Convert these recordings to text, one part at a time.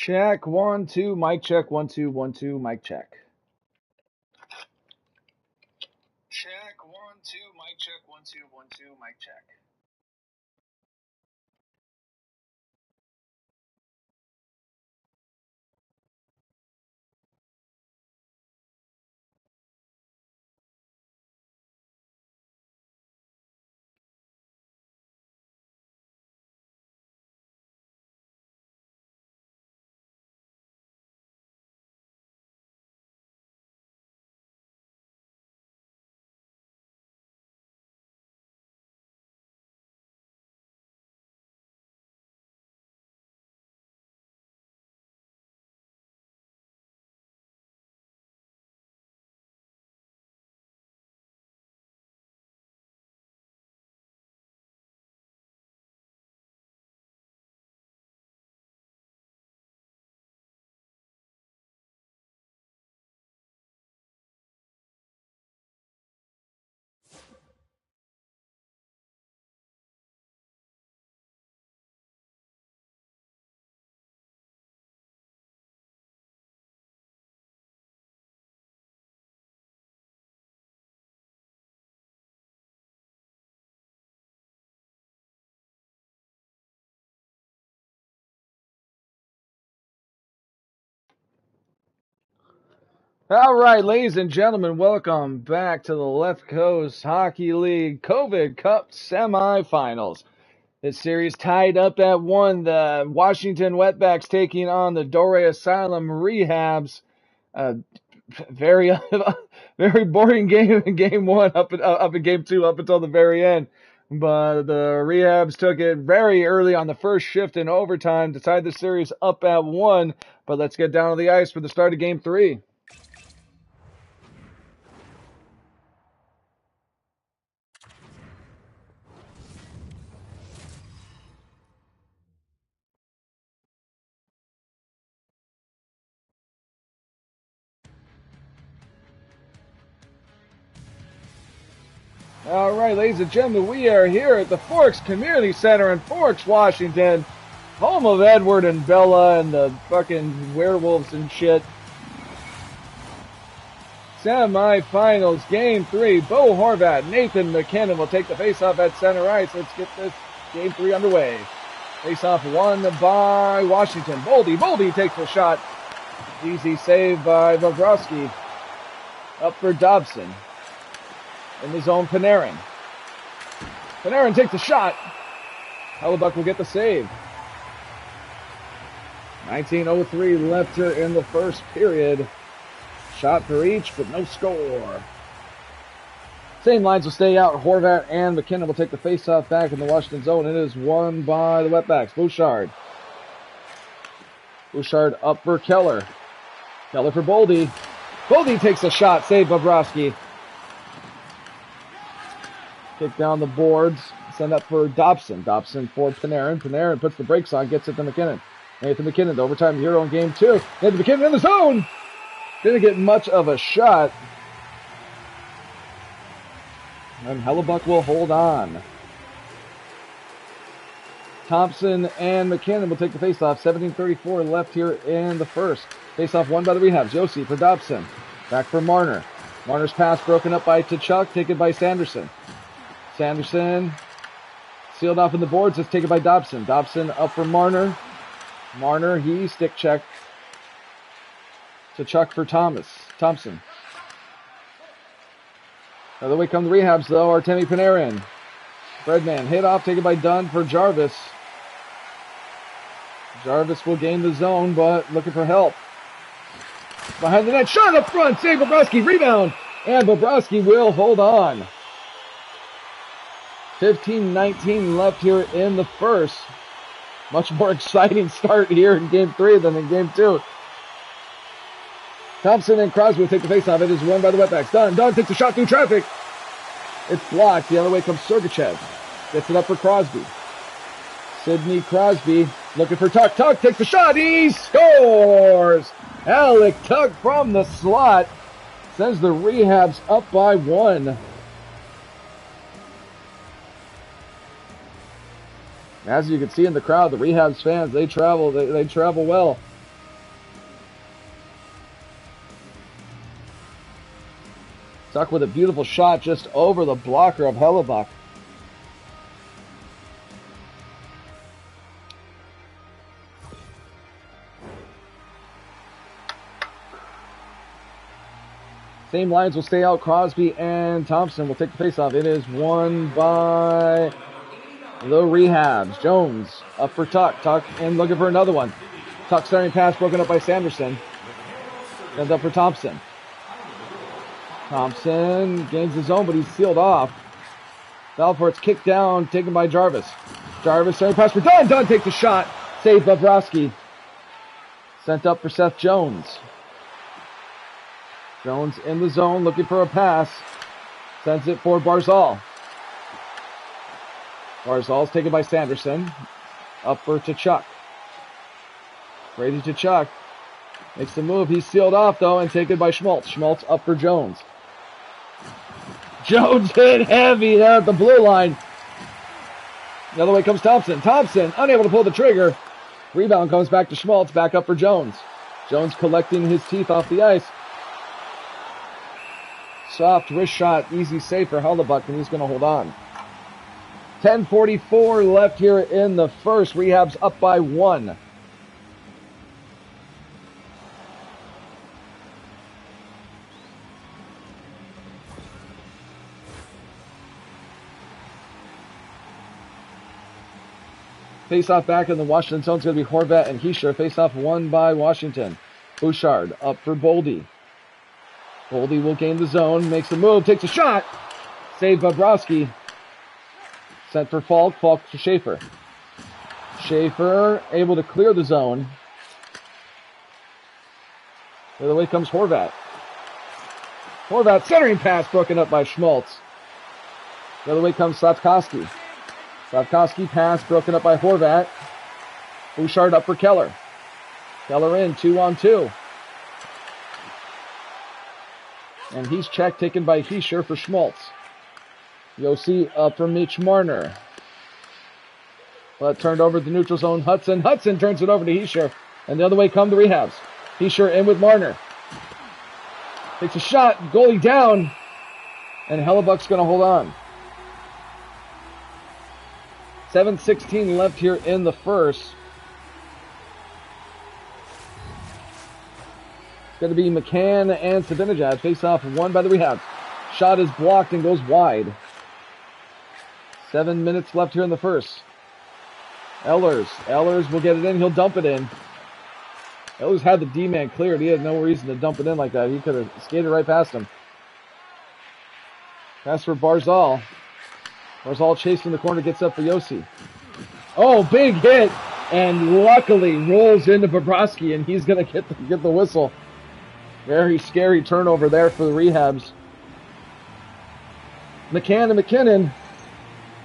Check 1 2, mic check 1 2 1 2, mic check. Check 1 2, mic check 1 2 1 2, mic check. All right, ladies and gentlemen, welcome back to the Left Coast Hockey League COVID Cup semifinals. This series tied up at 1. The Washington Wetbacks taking on the Dorea Asylum Rehabs. Very very boring game in game 1 up in game 2 up until the very end. But the Rehabs took it very early on the first shift in overtime to tie the series up at 1. But let's get down to the ice for the start of game 3. All right, ladies and gentlemen, we are here at the Forks Community Center in Forks, Washington, home of Edward and Bella and the fucking werewolves and shit. Semi-finals, game 3. Bo Horvat, Nathan McKinnon will take the face-off at center ice. Let's get this game 3 underway. Face-off won by Washington. Boldy takes the shot. Easy save by Bobrovsky. Up for Dobson. In the zone, Panarin. Panarin takes a shot. Hellebuck will get the save. 19:03 left here in the first period. Shot for each, but no score. Same lines will stay out. Horvat and McKinnon will take the face-off back in the Washington zone. It is won by the Wetbacks. Bouchard. Bouchard up for Keller. Keller for Boldy. Boldy takes a shot. Save Bobrovsky. Kick down the boards. Send up for Dobson. Dobson for Panarin. Panarin puts the brakes on. Gets it to McKinnon. Nathan McKinnon, the overtime hero in game 2. Nathan McKinnon in the zone. Didn't get much of a shot. And Hellebuck will hold on. Thompson and McKinnon will take the faceoff. 17:34 left here in the first. Faceoff won by the Rehabs. Josi for Dobson. Back for Marner. Marner's pass broken up by Tkachuk. Taken by Sanderson. Sanderson sealed off in the boards. It's taken by Dobson. Dobson up for Marner. Marner, he stick checked. Tkachuk for Thompson. Other way come the Rehabs, though. Artemi Panarin. Breadman hit off, taken by Dunn for Jarvis. Jarvis will gain the zone, but looking for help. Behind the net, shot up front. Save Bobrovsky, rebound. And Bobrovsky will hold on. 15:19 left here in the first. Much more exciting start here in game 3 than in game 2. Thompson and Crosby will take the faceoff. It is won by the Wetbacks. Dunn takes a shot through traffic. It's blocked. The other way comes Sergachev. Gets it up for Crosby. Sidney Crosby looking for Tuck. Tuck takes the shot. He scores! Alec Tuck from the slot sends the Rehabs up by 1. As you can see in the crowd, the Rehabs fans, they travel well. Tuck with a beautiful shot just over the blocker of Hellebuck. Same lines will stay out. Crosby and Thompson will take the faceoff. It is won by the Rehabs. Jones up for Tuck. Tuck and looking for another one. Tuck starting pass broken up by Sanderson. Ends up for Thompson. Thompson gains his own, but he's sealed off. Balfour's kicked down, taken by Jarvis. Jarvis starting pass for Dunn. Dunn takes a shot. Saved by Bobrovsky. Sent up for Seth Jones. Jones in the zone, looking for a pass. Sends it for Barzal. Barzal's taken by Sanderson. Up for Tkachuk. Brady Tkachuk makes the move. He's sealed off, though, and taken by Schmaltz. Schmaltz up for Jones. Jones hit heavy there at the blue line. The other way comes Thompson. Thompson unable to pull the trigger. Rebound comes back to Schmaltz. Back up for Jones. Jones collecting his teeth off the ice. Soft wrist shot, easy save for Hellebuck, and he's going to hold on. 10:44 left here in the first. Rehab's up by 1. Face-off back in the Washington zone is going to be Horvat and Hischier. Face-off won by Washington. Bouchard up for Boldy. Boldy will gain the zone, makes the move, takes a shot. Saved by Bobrovsky. Sent for Falk. Falk for Schaefer. Schaefer able to clear the zone. The other way comes Horvat. Horvat centering pass broken up by Schmaltz. The other way comes Slavkovsky. Slavkovsky pass broken up by Horvat. Bouchard up for Keller. Keller in, 2-on-2. And he's checked, taken by Hischier for Schmaltz. Yossi up for Mitch Marner. But turned over to the neutral zone. Hudson. Hudson turns it over to Hischier. And the other way come the Rehabs. Hischier in with Marner. Takes a shot. Goalie down. And Hellebuck's going to hold on. 7:16 left here in the first. It's going to be McCann and Sabinajad. Face-off won by the Rehabs. Shot is blocked and goes wide. 7 minutes left here in the first. Ehlers will get it in. He'll dump it in. Ehlers had the D-man cleared. He had no reason to dump it in like that. He could have skated right past him. Pass for Barzal. Barzal chasing the corner, gets up for Yossi. Oh, big hit. And luckily rolls into Bobrovsky, and he's going to get the whistle. Very scary turnover there for the Rehabs. McCann and McKinnon.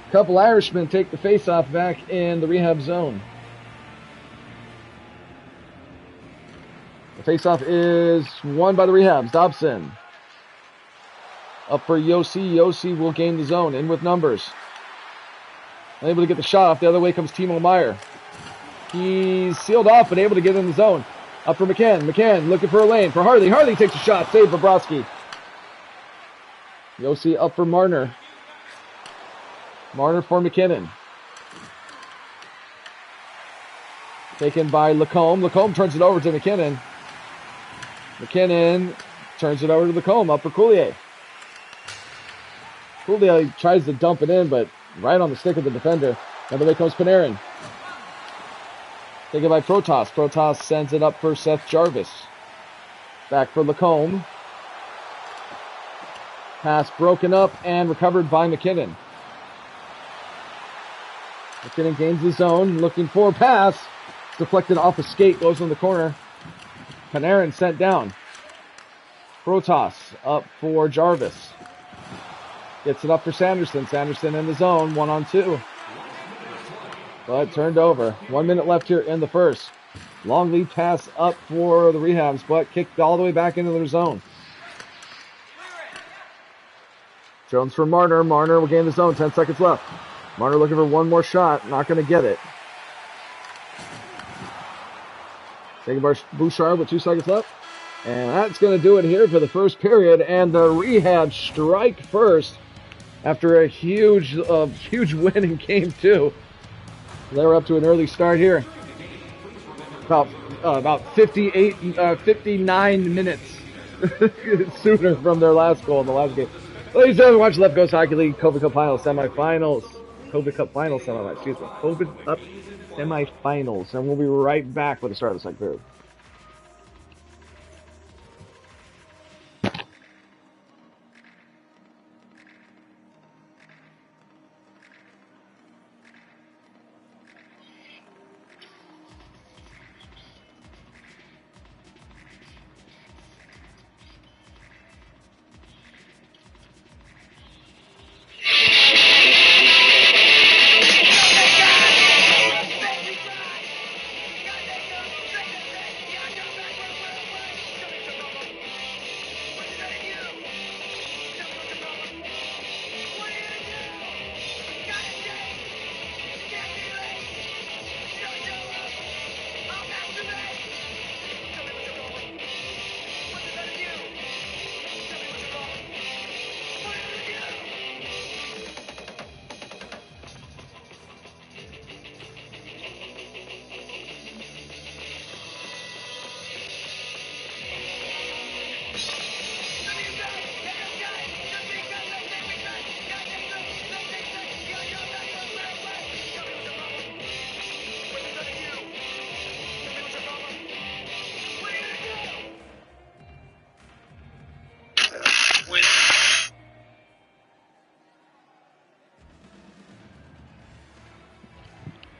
A couple Irishmen take the face-off back in the Rehab zone. The face-off is won by the Rehabs. Dobson. Up for Yossi. Yossi will gain the zone. In with numbers. Unable to get the shot off. The other way comes Timo Meyer. He's sealed off, but able to get in the zone. Up for McCann. McCann looking for a lane for Harley. Harley takes a shot. Save Bobrovsky. Yossi up for Marner. Marner for McKinnon. Taken by Lacombe. Lacombe turns it over to McKinnon. McKinnon turns it over to Lacombe. Up for Coulier. Coulier tries to dump it in, but right on the stick of the defender. Another way comes Panarin. Taken by Protas. Protas sends it up for Seth Jarvis. Back for Lacombe. Pass broken up and recovered by McKinnon. McKinnon gains the zone. Looking for a pass. Deflected off a skate. Goes in the corner. Panarin sent down. Protas up for Jarvis. Gets it up for Sanderson. Sanderson in the zone. 1-on-2. But turned over. 1 minute left here in the first. Long lead pass up for the Rehabs, but kicked all the way back into their zone. Jones for Marner. Marner will gain the zone. 10 seconds left. Marner looking for one more shot. Not going to get it. Taking by Bouchard with 2 seconds left. And that's going to do it here for the first period. And the Rehab strike first after a huge win in Game 2. They're up to an early start here. About 59 minutes sooner from their last goal in the last game. Ladies and gentlemen, watch Left Coast Hockey League COVID Cup Finals semifinals. COVID Cup Finals semifinals. Excuse me. COVID Cup semifinals. And we'll be right back with the start of the second period.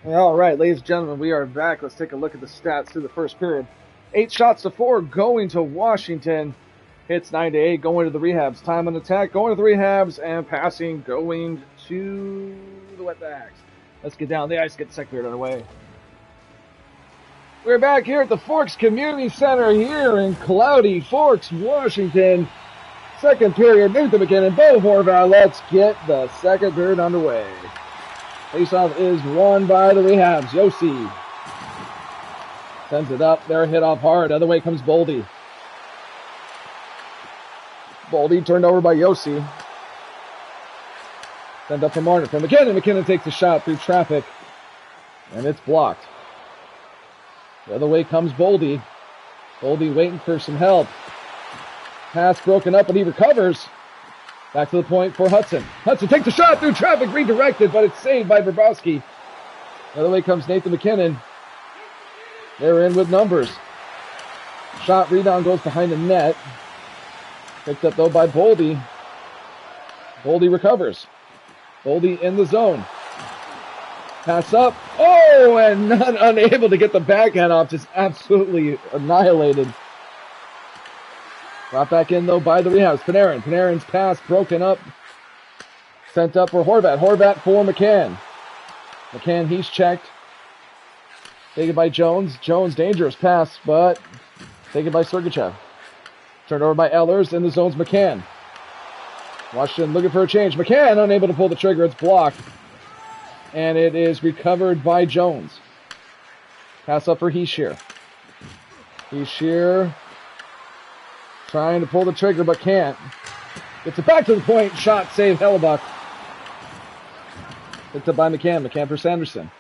All right, ladies and gentlemen, we are back. Let's take a look at the stats through the first period. 8 shots to 4 going to Washington. Hits 9-8 going to the Rehabs. Time on attack going to the Rehabs, and passing going to the Wetbacks. Let's get down the ice, get the second period underway. We're back here at the Forks Community Center here in cloudy Forks, Washington. Second period, Nathan McKinnon, Bo Horvath. Let's get the second period underway. Faceoff is won by the Rehabs. Yossi sends it up. They're hit off hard. Other way comes Boldy. Boldy turned over by Yossi. Sent up from Martin. From McKinnon. McKinnon takes a shot through traffic. And it's blocked. The other way comes Boldy. Boldy waiting for some help. Pass broken up, but he recovers. Back to the point for Hudson. Hudson takes a shot through traffic, redirected, but it's saved by Bobrovsky. The other way comes Nathan McKinnon. They're in with numbers. Shot rebound goes behind the net. Picked up, though, by Boldy. Boldy recovers. Boldy in the zone. Pass up. Oh, and unable to get the backhand off. Just absolutely annihilated. Brought back in, though, by the Rehabs. Panarin. Panarin's pass broken up. Sent up for Horvath. Horvath for McCann. McCann, he's checked. Taken by Jones. Jones, dangerous pass, but taken by Sergachev. Turned over by Ehlers. In the zone's McCann. Washington looking for a change. McCann unable to pull the trigger. It's blocked. And it is recovered by Jones. Pass up for Heeshear. Heeshear trying to pull the trigger, but can't. Gets it back to the point. Shot, save, Hellebuck. Picked up by McCann. McCann for Sanderson.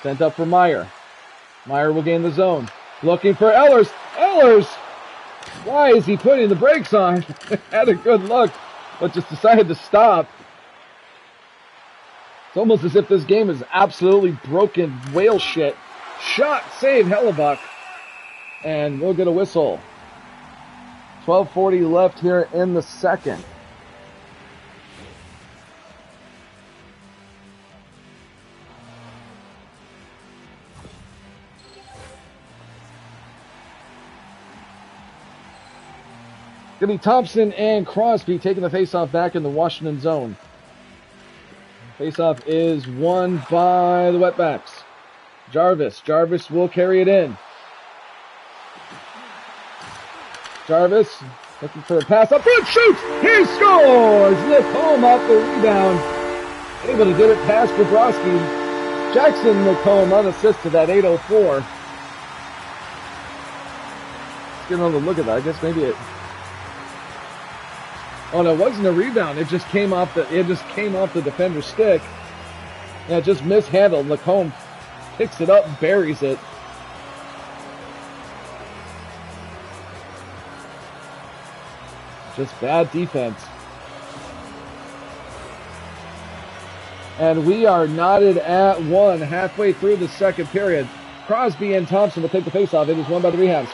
Sent up for Meyer. Meyer will gain the zone. Looking for Ehlers. Ehlers! Why is he putting the brakes on? Had a good look, but just decided to stop. It's almost as if this game is absolutely broken whale shit. Shot, save, Hellebuck. And we'll get a whistle. 12:40 left here in the second. Going to be Thompson and Crosby taking the faceoff back in the Washington zone. Faceoff is won by the Wetbacks. Jarvis will carry it in. Jarvis looking for a pass up front, shoots! He scores! Lacombe off the rebound. Able to get it past Bobrovsky. Jackson Lacombe unassisted at 8:04. get another look at that. I guess maybe it. Oh no, it wasn't a rebound. It just came off the defender's stick. Yeah, just mishandled. Lacombe picks it up, buries it. Just bad defense. And we are knotted at 1 halfway through the second period. Crosby and Thompson will take the faceoff. It is won by the Rehabs.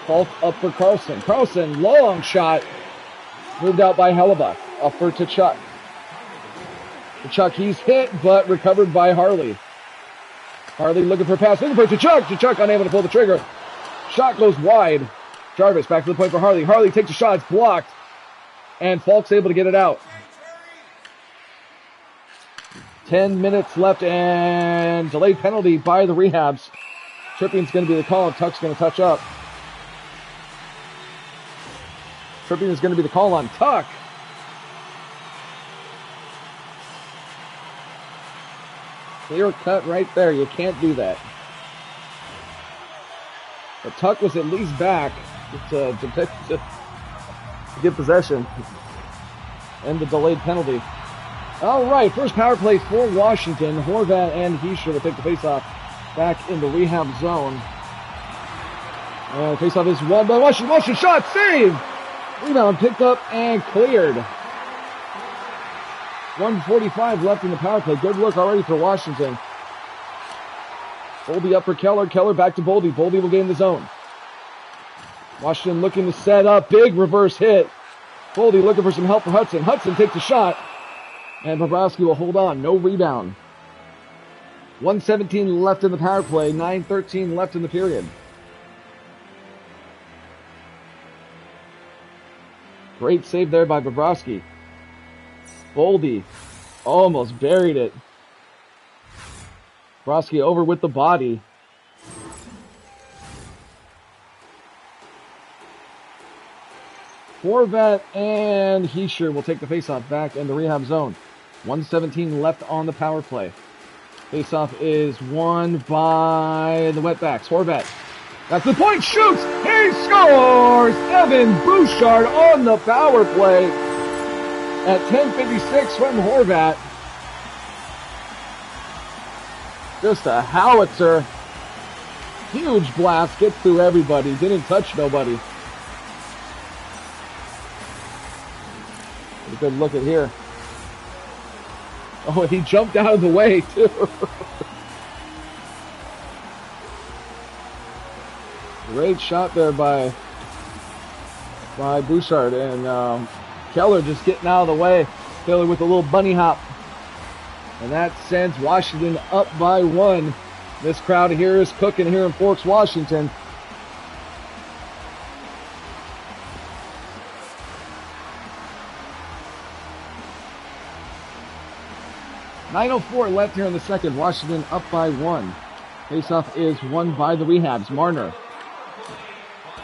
Falk up for Carlson. Carlson, long shot. Moved out by Hellebuck. Upper to Chuck. Chuck, he's hit, but recovered by Harley. Harley looking for a pass. Looking for it to Chuck. Chuck unable to pull the trigger. Shot goes wide. Jarvis back to the point for Harley. Harley takes a shot. It's blocked. And Falk's able to get it out. 10 minutes left and delayed penalty by the Rehabs. Tripping's going to be the call and Tuck's going to touch up. Tripping is going to be the call on Tuck. Clear cut right there. You can't do that. But Tuck was at least back to get possession. And the delayed penalty. All right, first power play for Washington. Horvat and Heischer will take the faceoff back in the Rehab zone. And the faceoff is won by Washington. Washington shot, save! Rebound picked up and cleared. 1:45 left in the power play. Good look already for Washington. Boldy up for Keller. Keller back to Boldy. Boldy will gain the zone. Washington looking to set up. Big reverse hit. Boldy looking for some help for Hudson. Hudson takes a shot. And Bobrovsky will hold on. No rebound. 1:17 left in the power play. 9:13 left in the period. Great save there by Bobrovsky. Boldy almost buried it. Bobrovsky over with the body. Horvat and Heischer will take the faceoff back in the Rehab zone. 1:17 left on the power play. Faceoff is won by the Wetbacks. Horvat. That's the point. Shoots. He scores. Evan Bouchard on the power play at 10:56 from Horvat. Just a howitzer. Huge blast. Gets through everybody. Didn't touch nobody. A good look at here. Oh, he jumped out of the way, too. Great shot there by Bouchard. And Keller just getting out of the way. Keller with a little bunny hop. And that sends Washington up by 1. This crowd here is cooking here in Forks, Washington. .9:04 left here in the second. Washington up by 1. Faceoff is won by the Rehabs. Marner.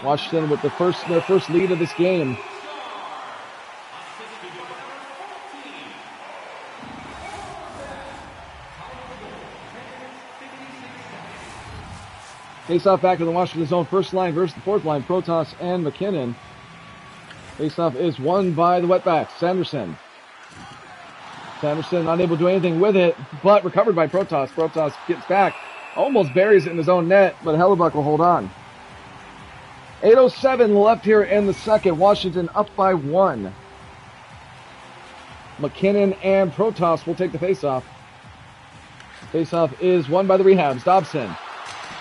Washington with their first lead of this game. Faceoff back in the Washington zone. First line versus the fourth line. Protas and McKinnon. Faceoff is won by the Wetbacks. Sanderson unable to do anything with it, but recovered by Protas. Protas gets back. Almost buries it in his own net, but Hellebuck will hold on. 8:07 left here in the second. Washington up by 1. McKinnon and Protas will take the faceoff. Faceoff is won by the Rehabs. Dobson.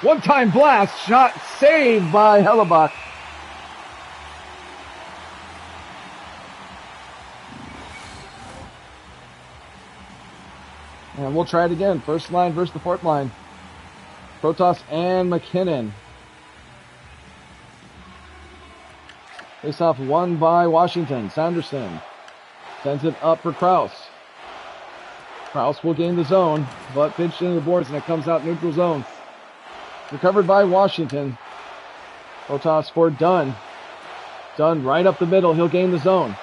One-time blast. Shot saved by Hellebuck. And we'll try it again. First line versus the fourth line. Protas and McKinnon. Face-off won by Washington. Sanderson sends it up for Kraus. Kraus will gain the zone, but pinched into the boards, and it comes out neutral zone. Recovered by Washington. Protas for Dunn. Dunn right up the middle. He'll gain the zone.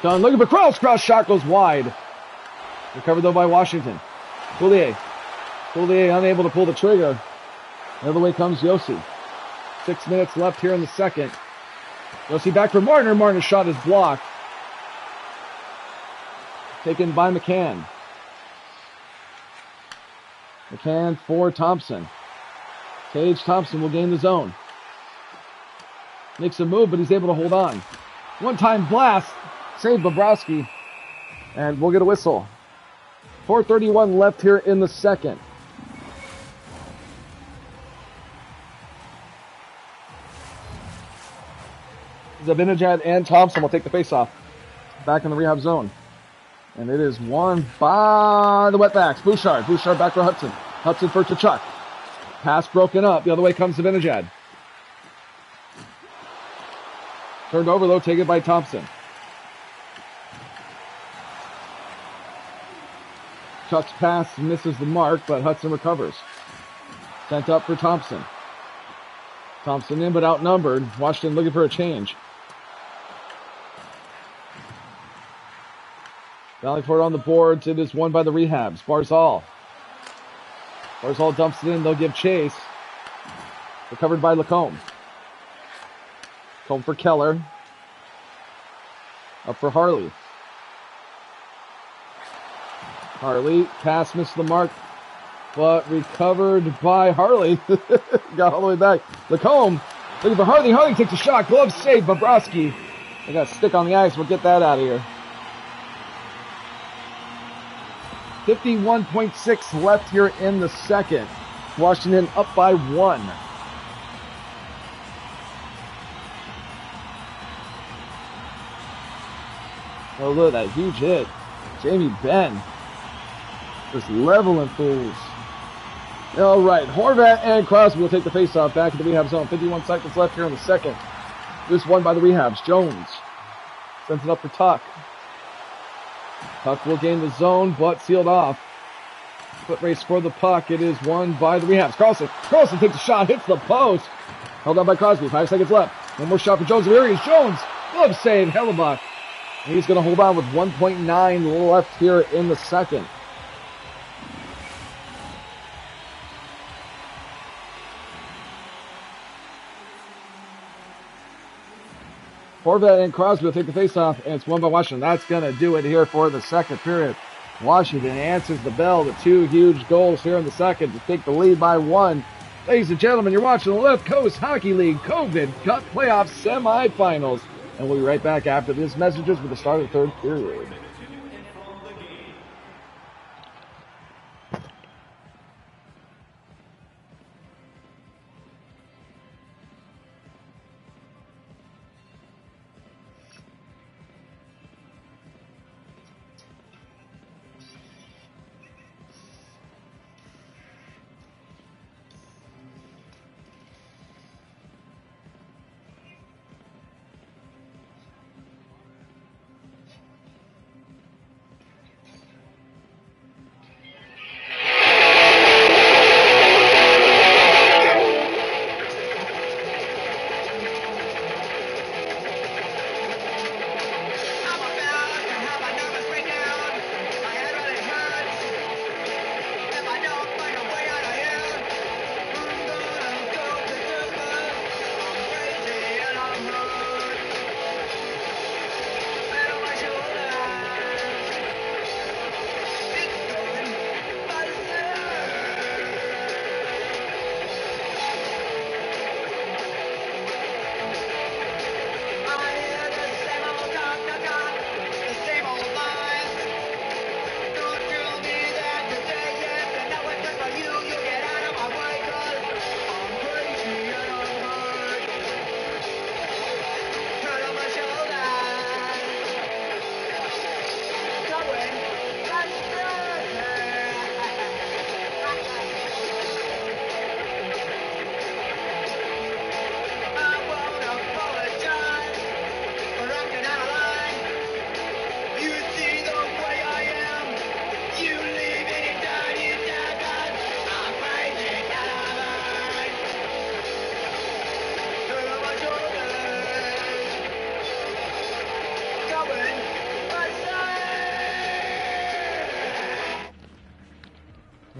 Dunn looking for Kraus. Kraus shot goes wide. Recovered though by Washington. Coulier unable to pull the trigger. The other way comes Yossi. 6 minutes left here in the second. You'll see back for Marner. Marner's shot is blocked. Taken by McCann. McCann for Thompson. Tage Thompson will gain the zone. Makes a move, but he's able to hold on. One-time blast. Save Bobrovsky. And we'll get a whistle. 4:31 left here in the second. Zabinajad and Thompson will take the face-off. Back in the rehab zone. And it is won by the Wetbacks. Bouchard. Bouchard back for Hudson. Hudson for Tkachuk. Pass broken up. The other way comes Zabinajad. Turned over, though, taken by Thompson. Chuck's pass misses the mark, but Hudson recovers. Sent up for Thompson. Thompson in, but outnumbered. Washington looking for a change. Valleyford on the boards. It is won by the Rehabs. Barzal. Barzal dumps it in. They'll give chase. Recovered by Lacombe. Home for Keller. Up for Harley. Harley, pass missed the mark, but recovered by Harley. Got all the way back. Lacombe, looking for Harley. Harley takes a shot. Glove save. Bobrovsky. They got a stick on the ice. We'll get that out of here. 51.6 left here in the second. Washington up by 1. Oh, look at that huge hit. Jamie Benn. Just leveling fools. All right, Horvat and Crosby will take the faceoff back in the rehab zone. 51 seconds left here in the second. This won by the Rehabs. Jones sends it up for Tuck. Tuck will gain the zone, but sealed off. Foot race for the puck. It is won by the Rehabs. Carlson takes a shot, hits the post. Held up by Crosby. 5 seconds left. One more shot for Jones. Here is Jones. Glove save. Hellebuck. He's going to hold on with 1.9 left here in the second. Horvat and Crosby will take the faceoff, and it's won by Washington. That's going to do it here for the second period. Washington answers the bell. The 2 huge goals here in the second to take the lead by 1. Ladies and gentlemen, you're watching the Left Coast Hockey League COVID Cup Playoffs semifinals. And we'll be right back after these messages with the start of the third period.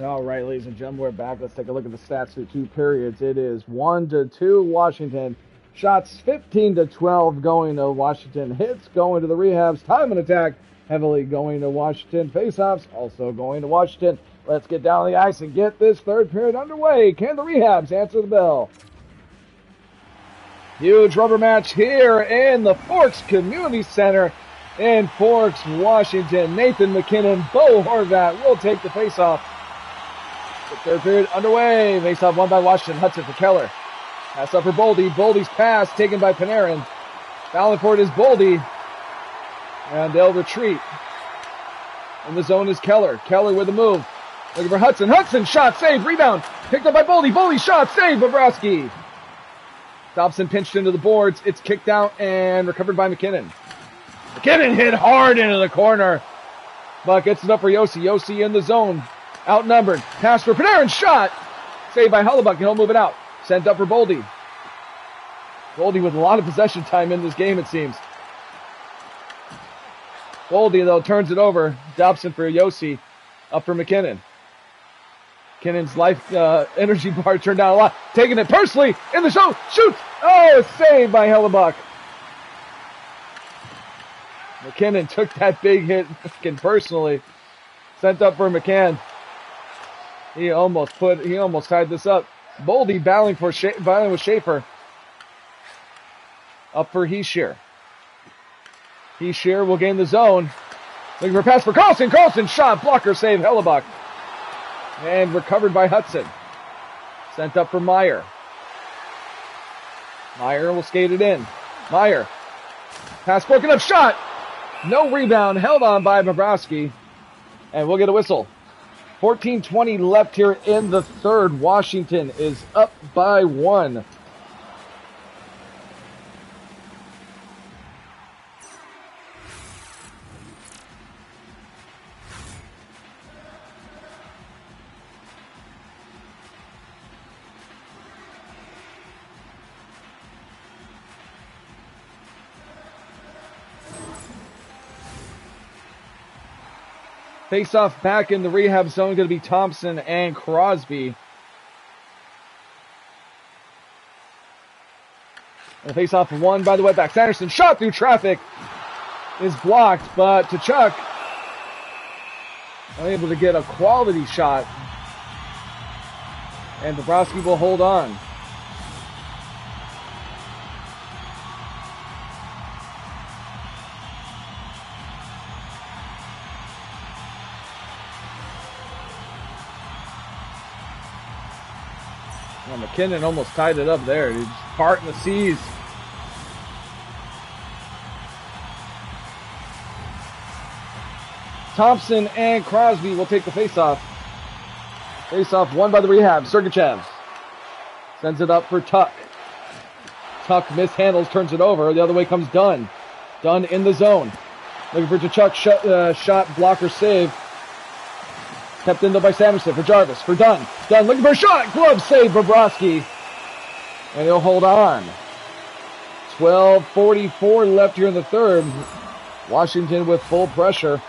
All right, ladies and gentlemen, we're back. Let's take a look at the stats through 2 periods. It is 1-2 Washington. Shots 15-12 going to Washington. Hits going to the rehabs. Time and attack heavily going to Washington. Faceoffs also going to Washington. Let's get down on the ice and get this third period underway. Can the rehabs answer the bell? Huge rubber match here in the Forks Community Center in Forks, Washington. Nathan McKinnon, Bo Horvat will take the faceoff. The third period underway. Faceoff won by Washington. Hudson for Keller. Pass up for Boldy. Boldy's pass taken by Panarin. Fouling for it is Boldy. And they'll retreat. In the zone is Keller. Keller with a move. Looking for Hudson. Hudson shot, save, rebound. Picked up by Boldy. Boldy shot, save, Bobrovsky. Dobson pinched into the boards. It's kicked out and recovered by McKinnon. McKinnon hit hard into the corner. But gets it up for Yossi. Yossi in the zone. Outnumbered. Pass for Panarin. Shot. Saved by Hellebuyck. And he'll move it out. Sent up for Boldy. Boldy with a lot of possession time in this game, it seems. Boldy, though, turns it over. Dobson for Yossi. Up for McKinnon. McKinnon's life energy bar turned down a lot. Taking it personally in the zone. Shoots. Oh, saved by Hellebuyck. McKinnon took that big hit personally. Sent up for McCann. He almost tied this up. Boldy battling with Schaefer. Up for Heeshear. Heeshear will gain the zone. Looking for a pass for Carlson. Carlson shot. Blocker save. Hellebuyck. And recovered by Hudson. Sent up for Meyer. Meyer will skate it in. Meyer. Pass broken up. Shot. No rebound. Held on by Bobrovsky. And we'll get a whistle. 14:20 left here in the third. Washington is up by 1. Face-off back in the rehab zone, going to be Thompson and Crosby. And face-off won by the Wetbacks. Anderson shot through traffic is blocked, but Tkachuk unable to get a quality shot. And Bobrovsky will hold on. Well, McKinnon almost tied it up there. He's parting the seas. Thompson and Crosby will take the faceoff. Faceoff won by the rehab. Sergachev sends it up for Tuck. Tuck mishandles, turns it over. The other way comes Dunn. Dunn in the zone. Looking for Tkachuk. Shot blocker save. Kept in though by Samuelson for Jarvis. For Dunn. Dunn looking for a shot. Glove save Bobrovsky. And he'll hold on. 12:44 left here in the third. Washington with full pressure.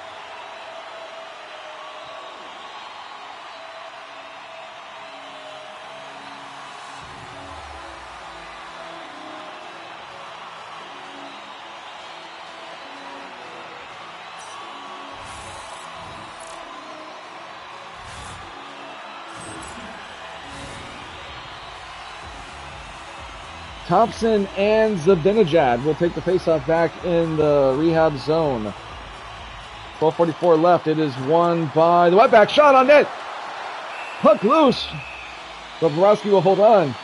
Thompson and Zabinajad will take the faceoff back in the rehab zone. 12:44 left. It is won by the Wetback. Shot on net. Puck loose. But Bobrovsky will hold on.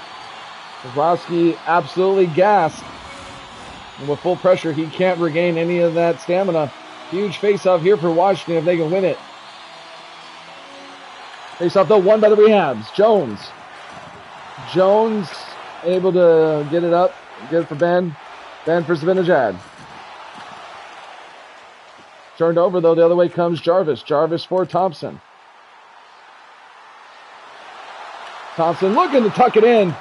Bobrovsky absolutely gassed. And with full pressure, he can't regain any of that stamina. Huge faceoff here for Washington if they can win it. Faceoff though won by the rehabs. Jones able to get it up. Get it for Ben. Ben for Zabinajad. Turned over though. The other way comes Jarvis. Jarvis for Thompson. Thompson looking to tuck it in.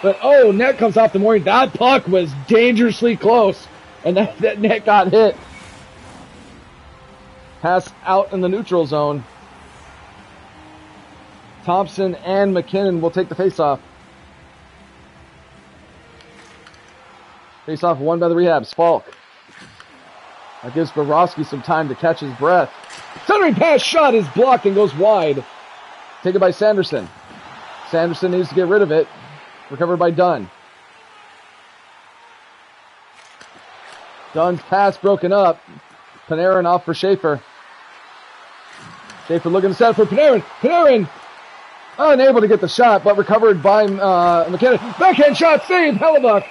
But oh, net comes off the mooring. That puck was dangerously close. And that net got hit. Pass out in the neutral zone. Thompson and McKinnon will take the faceoff. Faceoff won by the Rehabs. Falk. That gives Bobrovsky some time to catch his breath. Centering pass shot is blocked and goes wide. Taken by Sanderson. Sanderson needs to get rid of it. Recovered by Dunn. Dunn's pass broken up. Panarin off for Schaefer. Schaefer looking to set for Panarin. Panarin unable to get the shot, but recovered by McKinnon. Backhand shot, save, Hellebuck.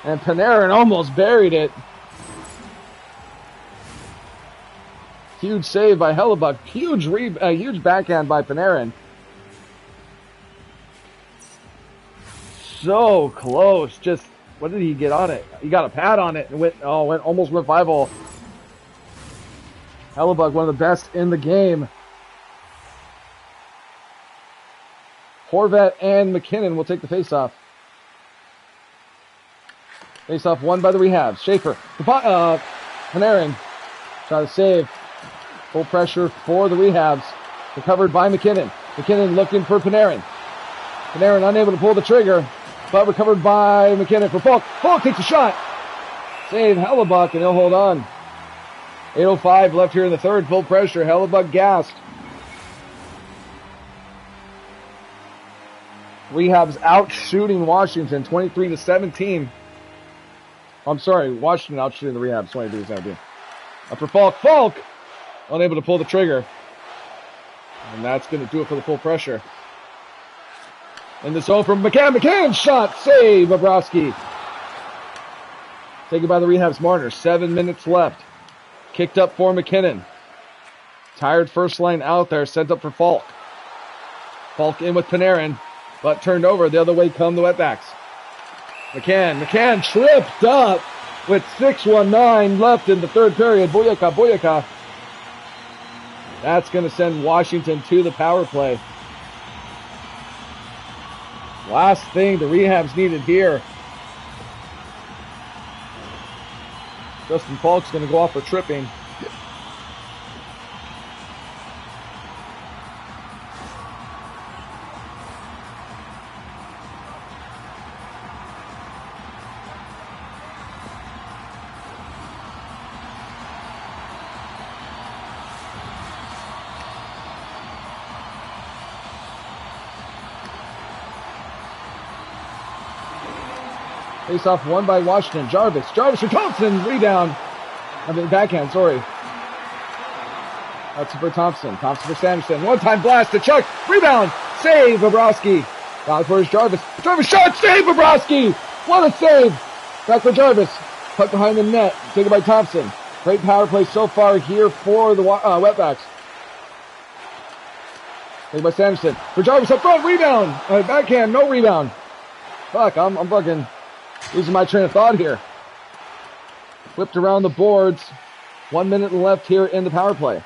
And Panarin almost buried it. Huge save by Hellebuck. Huge backhand by Panarin. So close. Just, what did he get on it? He got a pad on it and almost went 5-0. Hellebuck, one of the best in the game. Horvat and McKinnon will take the faceoff. Faceoff won by the Rehabs. Schaefer. Panarin. Try to save. Full pressure for the Rehabs. Recovered by McKinnon. McKinnon looking for Panarin. Panarin unable to pull the trigger, but recovered by McKinnon for Falk. Falk takes a shot. Save Hellebuck, and he'll hold on. 8:05 left here in the third. Full pressure. Hellebuck gassed. Rehabs out shooting Washington 23-17. I'm sorry, Washington out shooting the Rehabs 23-17. Up for Falk. Falk unable to pull the trigger. And that's going to do it for the full pressure. In the zone from McCann. McCann shot. Save Bobrovsky. Taken by the Rehabs Marner. 7 minutes left. Kicked up for McKinnon. Tired first line out there. Sent up for Falk. Falk in with Panarin. But turned over. The other way come the Wetbacks. McCann tripped up with 6:19 left in the third period. Boyaka. That's going to send Washington to the power play. Last thing the Rehabs needed here. Justin Falk's going to go off for tripping. Face-off won by Washington. Jarvis for Thompson. Rebound. Backhand, sorry. That's for Thompson. Thompson for Sanderson. One-time blast to Chuck. Rebound. Save Bobrovsky. Down for Jarvis. Jarvis shot. Save Bobrovsky. What a save. Back for Jarvis. Puck behind the net. Taken by Thompson. Great power play so far here for the Wetbacks. Taken by Sanderson. For Jarvis up front. Rebound. Backhand. No rebound. Fuck, I'm fucking losing my train of thought here. Whipped around the boards. 1 minute left here in the power play.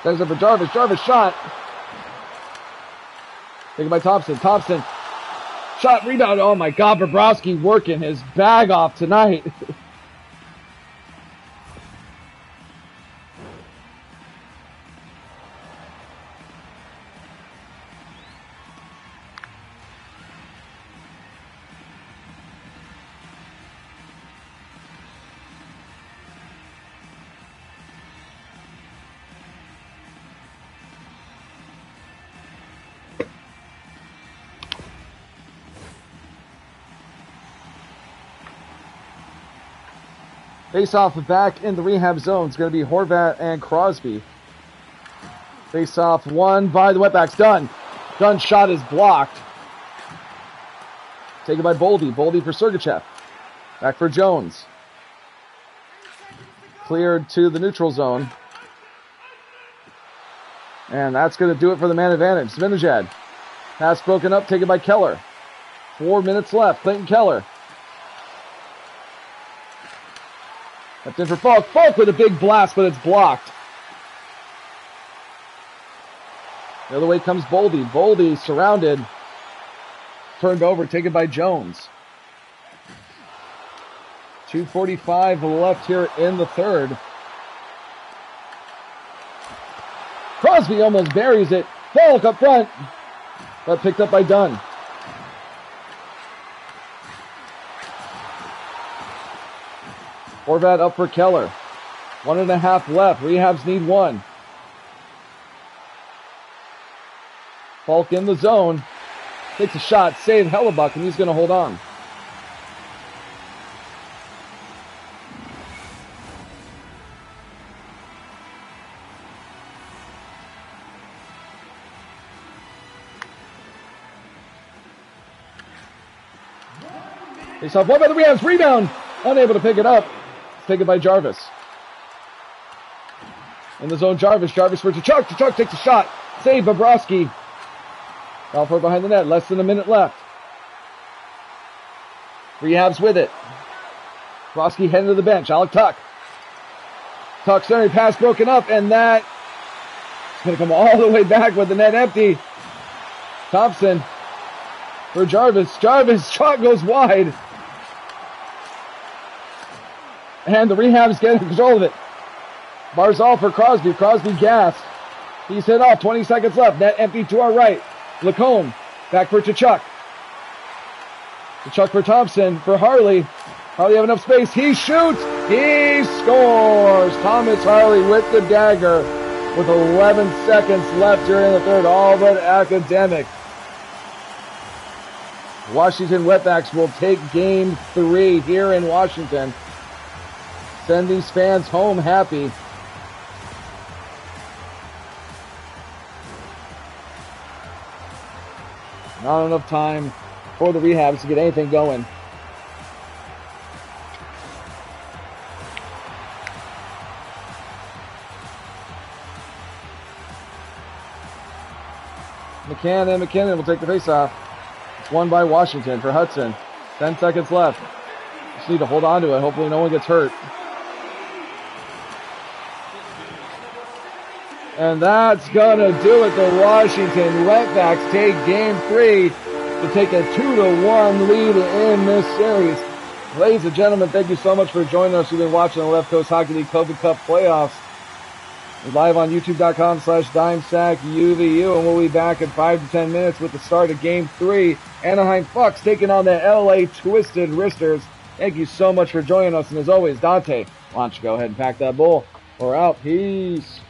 That's up for Jarvis. Jarvis shot. Taken by Thompson. Thompson. Shot, rebound. Oh my God, Bobrovsky working his bag off tonight. Face-off back in the rehab zone. It's going to be Horvat and Crosby. Face-off won by the Wetbacks. Dunn. Dunn's shot is blocked. Taken by Boldy. Boldy for Sergachev. Back for Jones. Cleared to the neutral zone. And that's going to do it for the man advantage. Svinajad. Pass broken up. Taken by Keller. 4 minutes left. Clayton Keller. Left in for Falk. Falk with a big blast, but it's blocked. The other way comes Boldy. Boldy surrounded. Turned over, taken by Jones. 2:45 left here in the third. Crosby almost buries it. Falk up front, but picked up by Dunn. Horvat up for Keller. 1.5 left. Rehabs need 1. Falk in the zone. Takes a shot. Save Hellebuck, and he's going to hold on. Face off one by the Rehabs. Rebound. Unable to pick it up. It's taken by Jarvis. In the zone, Jarvis. Jarvis for Tkachuk. Tkachuk takes a shot. Save Bobrovsky. Balfour behind the net. Less than a minute left. Rehabs with it. Bobrovsky heading to the bench. Alec Tuck. Tuck centering pass broken up, and that is going to come all the way back with the net empty. Thompson for Jarvis. Jarvis shot goes wide. And the Rehabs getting control of it. Barzal for Crosby. Crosby gassed. He's hit off. 20 seconds left. Net empty to our right. Lacombe. Back for Tkachuk. Tkachuk for Thompson. For Harley. Harley have enough space. He shoots. He scores. Thomas Harley with the dagger with 11 seconds left here in the third. All but academic. Washington Wetbacks will take game 3 here in Washington. Send these fans home happy. Not enough time for the Rehabs to get anything going. McCann and McKinnon will take the faceoff. It's won by Washington for Hudson. 10 seconds left. Just need to hold on to it. Hopefully no one gets hurt. And that's going to do it. The Washington Wetbacks take game 3 to take a 2-1 lead in this series. Ladies and gentlemen, thank you so much for joining us. You've been watching the Left Coast Hockey League COVID Cup playoffs. We're live on youtube.com/DimesacUVU, and we'll be back in 5 to 10 minutes with the start of game 3. Anaheim Fucks taking on the LA Twisted Wristers. Thank you so much for joining us. And as always, Dante, why don't you go ahead and pack that bowl. We're out. Peace.